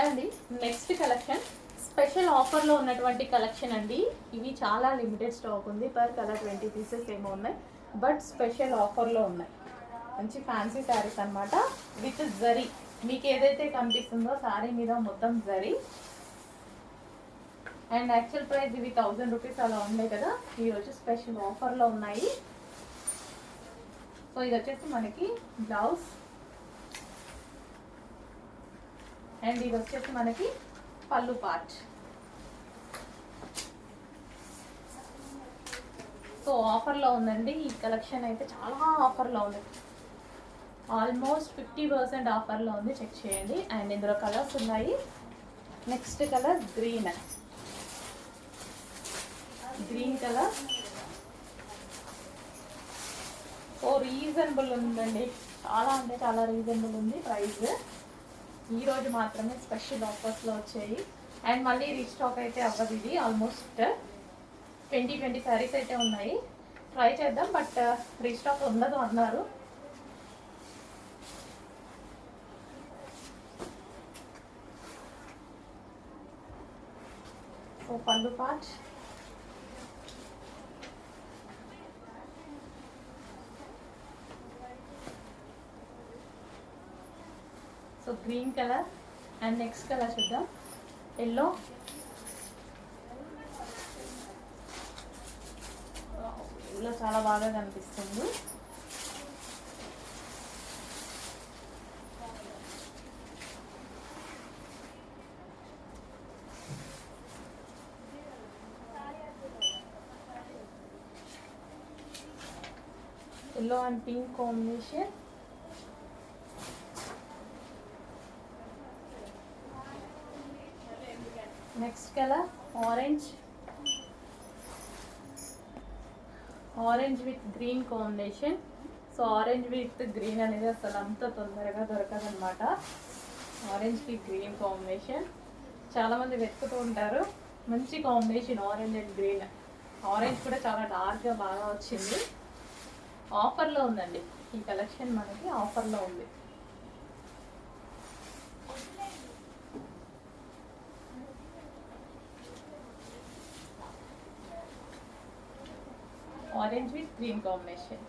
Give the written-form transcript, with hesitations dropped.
అండి next collection special ఆఫర్లో ఉన్నటువంటి కలెక్షన్ అండి. ఇవి చాలా లిమిటెడ్ స్టాక్ ఉంది. పర్ కలర్ 20 పీసెస్ ఏమో ఉన్నాయి, బట్ స్పెషల్ ఆఫర్లో ఉన్నాయి. మంచి ఫ్యాన్సీ శారీస్ అనమాట విత్ జరీ. మీకు ఏదైతే కనిపిస్తుందో శారీ మీద మొత్తం జరీ. అండ్ యాక్చువల్ ప్రైస్ ఇవి 1000 రూపీస్ అలా ఉన్నాయి కదా, ఈరోజు స్పెషల్ ఆఫర్లో ఉన్నాయి. సో ఇది వచ్చేసి మనకి బ్లౌజ్, అండ్ ఇది వచ్చేసి మనకి పళ్ళు పార్ట్. సో ఆఫర్లో ఉందండి ఈ కలెక్షన్, అయితే చాలా ఆఫర్లో ఉంది. ఆల్మోస్ట్ 50% ఆఫర్లో ఉంది, చెక్ చేయండి. అండ్ ఇందులో కలర్స్ ఉన్నాయి. Next colour green colour. So reasonable ఉందండి, చాలా అంటే చాలా రీజనబుల్ ఉంది ప్రైస్. ఈరోజు మాత్రమే స్పెషల్ ఆఫర్స్లో వచ్చాయి. అండ్ మళ్ళీ రీస్టాక్ అయితే అవ్వదు. ఇది ఆల్మోస్ట్ 20 శారీస్ అయితే ఉన్నాయి. ట్రై చేద్దాం, బట్ రీస్టాక్ ఉండదు అన్నారు. సో పళ్ళు part, so green colour. And next colour చూద్దాం, ఎల్లో. ఎల్లో చాలా బాగా కనిపిస్తుంది. Yellow and pink combination. Next colour orange with green combination. So orange with green అనేది అసలు అంత తొందరగా దొరకదనమాట. ఆరెంజ్కి గ్రీన్ కాంబినేషన్ చాలామంది వెతుకుతూ ఉంటారు. మంచి combination orange and green. Orange కూడా చాలా డార్క్గా బాగా వచ్చింది. ఆఫర్లో ఉందండి ఈ కలెక్షన్, మనకి ఆఫర్లో ఉంది. Orange with green combination.